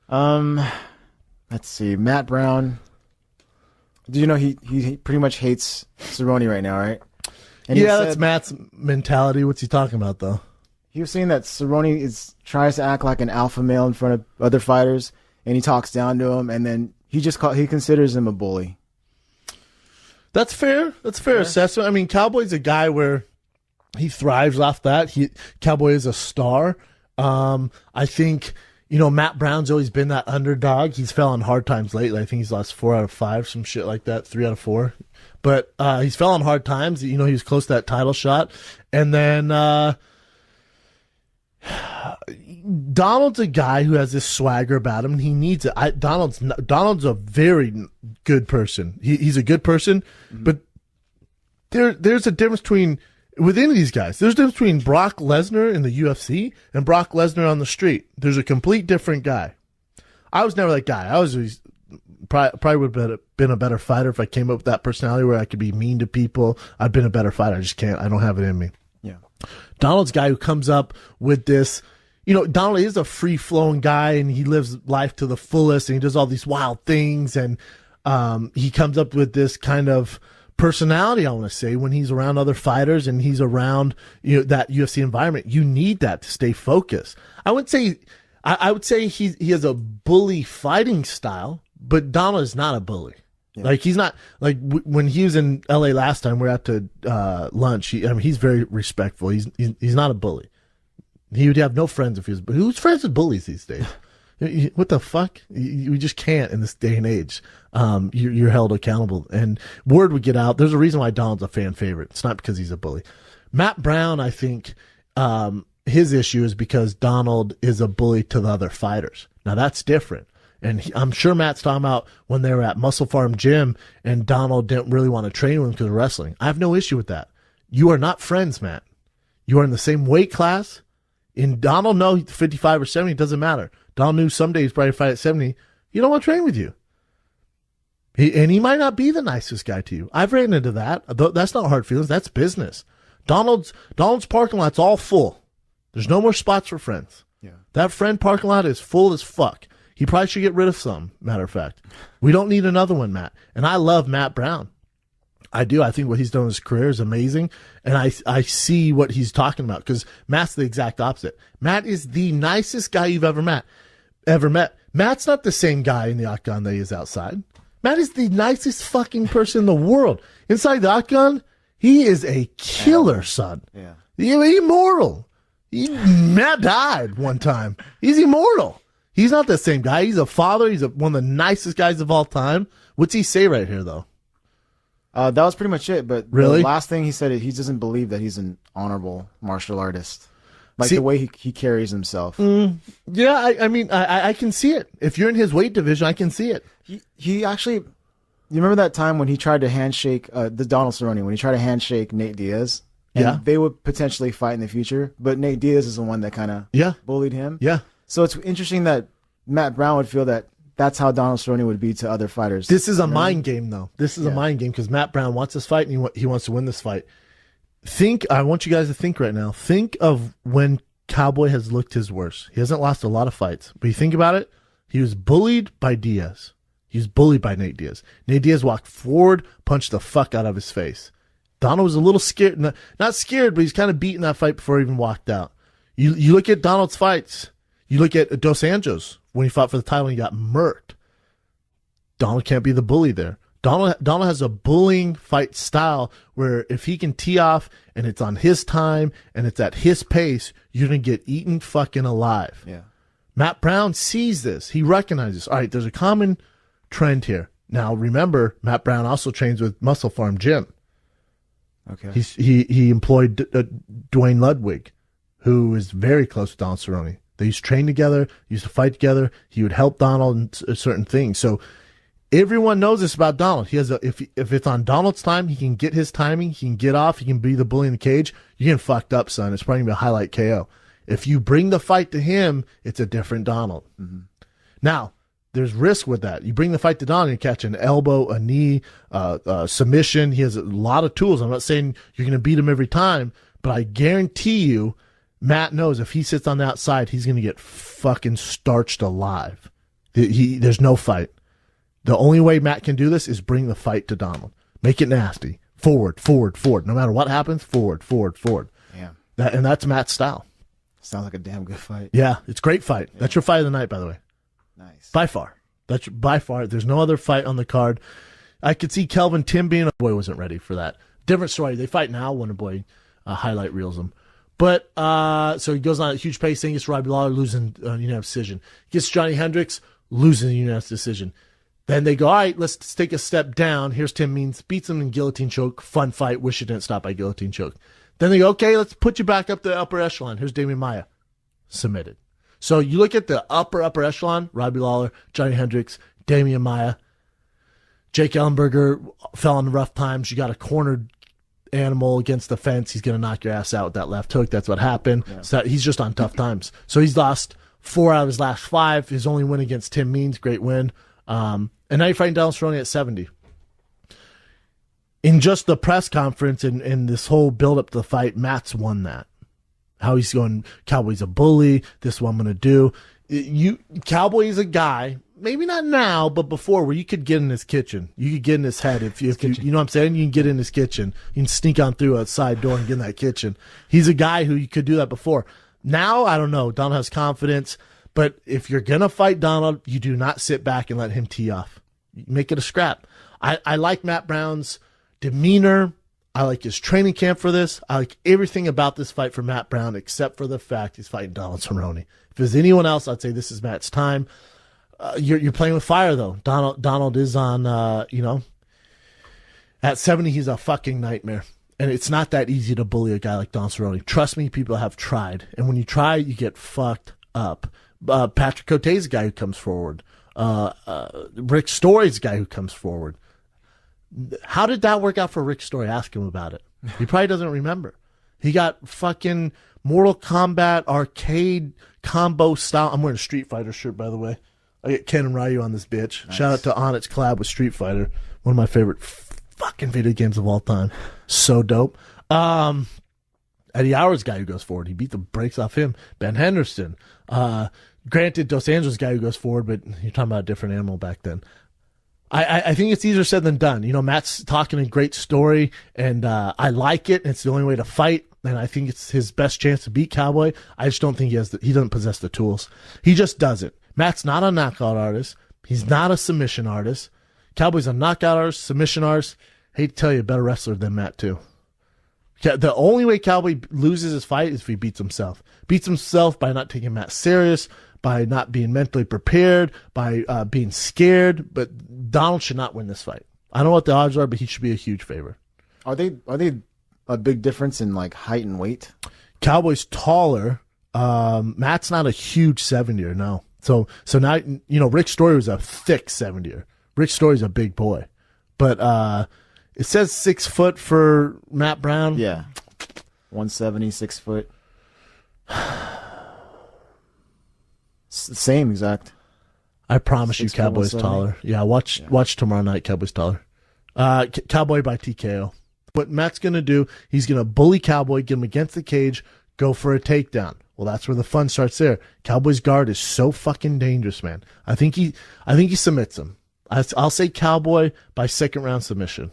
Um, let's see. Matt Brown. Do you know he pretty much hates Cerrone right now, right? And Yeah, that's Matt's mentality. What's he talking about, though? he was saying that Cerrone tries to act like an alpha male in front of other fighters, and he talks down to him, and then he considers him a bully. That's fair. That's fair assessment. I mean, Cowboy's a guy where he thrives off that. Cowboy is a star. I think, Matt Brown's always been that underdog. He's fell on hard times lately. I think he's lost 4 out of 5, some shit like that, 3 out of 4. But he's fell on hard times. He was close to that title shot. And then Donald's a guy who has this swagger about him, and he needs it. Donald's a very good person. He's a good person, but there's a difference within these guys. There's a difference between Brock Lesnar in the UFC and Brock Lesnar on the street. There's a complete different guy. I was never that guy. I was always, probably would have been a better fighter if I came up with that personality where I could be mean to people. I've been a better fighter. I just can't. I don't have it in me. Yeah. Donald's a guy who comes up with this. Donald is a free-flowing guy, and he lives life to the fullest, and he does all these wild things, and he comes up with this kind of personality, I want to say, when he's around other fighters and he's around that UFC environment. You need that to stay focused. I would say he has a bully fighting style, but Donald is not a bully. Yeah. Like, he's not, like, when he was in LA last time, we were out to lunch. He's very respectful. He's not a bully. He would have no friends if he was. But who's friends with bullies these days? What the fuck? We just can't in this day and age. You're held accountable, and word would get out. There's a reason why Donald's a fan favorite. It's not because he's a bully. Matt Brown, I think, his issue is because Donald is a bully to the other fighters. Now that's different. And I'm sure Matt's talking about when they were at Muscle Farm Gym and Donald didn't really want to train with him because of wrestling. I have no issue with that. You are not friends, Matt. You are in the same weight class. And Donald, no, 55 or 70, it doesn't matter. Donald knew someday he's probably fight at 70. You don't want to train with you. He might not be the nicest guy to you. I've ran into that. That's not hard feelings. That's business. Donald's parking lot's all full. There's no more spots for friends. Yeah. That friend parking lot is full as fuck. He probably should get rid of some, matter of fact. We don't need another one, Matt. And I love Matt Brown. I do. I think what he's done in his career is amazing. And I see what he's talking about because Matt's the exact opposite. Matt is the nicest guy you've ever met. Matt's not the same guy in the octagon that he is outside. Matt is the nicest fucking person in the world. Inside the octagon, he is a killer, son. Yeah. He's immortal. Matt died one time. He's immortal. He's not the same guy. He's a father. He's one of the nicest guys of all time. What's he say right here, though? That was pretty much it. But really? The last thing he said, he doesn't believe that he's an honorable martial artist. Like, see, the way he carries himself. Yeah, I mean, I can see it. If you're in his weight division, I can see it. He actually, you remember that time when he tried to handshake, the Donald Cerrone, when he tried to handshake Nate Diaz? And yeah. They would potentially fight in the future, but Nate Diaz is the one that kind of bullied him. Yeah. So it's interesting that Matt Brown would feel that that's how Donald Cerrone would be to other fighters. This is a mind game, though. This is a mind game because Matt Brown wants this fight and he wants to win this fight. I want you guys to think right now. Think of when Cowboy has looked his worst. He hasn't lost a lot of fights, but you think about it, he was bullied by Diaz. He was bullied by Nate Diaz. Nate Diaz walked forward, punched the fuck out of his face. Donald was a little scared, not scared, but he's kind of beaten that fight before he even walked out. You look at Donald's fights. You look at Dos Anjos when he fought for the title and he got murked. Donald can't be the bully there. Donald has a bullying fight style where if he can tee off and it's on his time and it's at his pace, you're going to get eaten fucking alive. Yeah. Matt Brown sees this. He recognizes, all right, there's a common trend here. Now, remember, Matt Brown also trains with Muscle Farm Gym. Okay. He employed Dwayne Ludwig, who is very close to Donald Cerrone. They used to train together, used to fight together. He would help Donald in certain things. So everyone knows this about Donald. He has if it's on Donald's time, he can get his timing. He can get off. He can be the bully in the cage. You're getting fucked up, son. It's probably going to be a highlight KO. If you bring the fight to him, it's a different Donald. Mm-hmm. Now, there's risk with that. You bring the fight to Donald, you catch an elbow, a knee, submission. He has a lot of tools. I'm not saying you're going to beat him every time, but I guarantee you, Matt knows if he sits on the outside, he's going to get fucking starched alive. There's no fight. The only way Matt can do this is bring the fight to Donald. Make it nasty. Forward, forward, forward. No matter what happens, forward, forward, forward. Yeah. And that's Matt's style. Sounds like a damn good fight. Yeah, it's a great fight. Yeah. That's your fight of the night, by the way. Nice. By far. By far. There's no other fight on the card. I could see Kelvin Tim being a boy wasn't ready for that. Different story. They fight now when a boy highlight reels him. But so he goes on a huge pace, then gets Robbie Lawler losing unanimous decision. Gets Johnny Hendricks losing a unanimous decision. Then they go, all right, let's take a step down. Here's Tim Means, beats him in guillotine choke. Fun fight. Wish it didn't stop by guillotine choke. Then they go, okay, let's put you back up the upper echelon. Here's Damian Maia. Submitted. So you look at the upper echelon, Robbie Lawler, Johnny Hendricks, Damian Maia. Jake Ellenberger fell on the rough times. You got a cornered animal against the fence. He's going to knock your ass out with that left hook. That's what happened. Yeah. So he's just on tough times. So he's lost 4 out of his last 5. His only win against Tim Means, great win. And now you're fighting Donald Cerrone at 70. In just the press conference and this whole build-up to the fight, Matt's won that. How he's going, Cowboy's a bully, this is what I'm going to do. Cowboy is a guy, maybe not now, but before, where you could get in his kitchen. You could get in his head. If you know what I'm saying? You can get in his kitchen. You can sneak on through a side door and get in that kitchen. He's a guy who you could do that before. Now, I don't know. Donald has confidence. But if you're going to fight Donald, you do not sit back and let him tee off. Make it a scrap. I like Matt Brown's demeanor. I like his training camp for this. I like everything about this fight for Matt Brown except for the fact he's fighting Donald Cerrone. If it was anyone else, I'd say this is Matt's time. You're playing with fire, though. Donald is on, at 70, he's a fucking nightmare. And it's not that easy to bully a guy like Donald Cerrone. Trust me, people have tried. And when you try, you get fucked up. Patrick Cote's a guy who comes forward. Rick Story's a guy who comes forward. How did that work out for Rick Story? Ask him about it. He probably doesn't remember. He got fucking Mortal Kombat arcade combo style. I'm wearing a Street Fighter shirt, by the way. I get Ken and Ryu on this bitch. Nice. Shout out to Onyx collab with Street Fighter. One of my favorite fucking video games of all time. So dope. Eddie Howard's guy who goes forward. He beat the brakes off him. Ben Henderson. Granted, Dos Anjos guy who goes forward, but you're talking about a different animal back then. I think it's easier said than done. You know, Matt's talking a great story, and I like it. It's the only way to fight, and I think it's his best chance to beat Cowboy. I just don't think he doesn't possess the tools. He just doesn't. Matt's not a knockout artist. He's not a submission artist. Cowboy's a knockout artist, submission artist. Hate to tell you, a better wrestler than Matt, too. The only way Cowboy loses his fight is if he beats himself. Beats himself by not taking Matt serious, by not being mentally prepared, by being scared. But Donald should not win this fight. I don't know what the odds are, but he should be a huge favorite. Are they a big difference in like height and weight? Cowboy's taller. Matt's not a huge 70er, no. So now, you know, Rick Story was a thick 70er. Rick Story's a big boy. But it says 6 foot for Matt Brown. Yeah. 170, 6 foot. Same exact. I promise you Cowboy's taller. Yeah, watch tomorrow night, Cowboy's taller. Cowboy by TKO. What Matt's going to do, he's going to bully Cowboy, get him against the cage, go for a takedown. Well, that's where the fun starts there. Cowboy's guard is so fucking dangerous, man. I think he submits him. I'll say Cowboy by second round submission.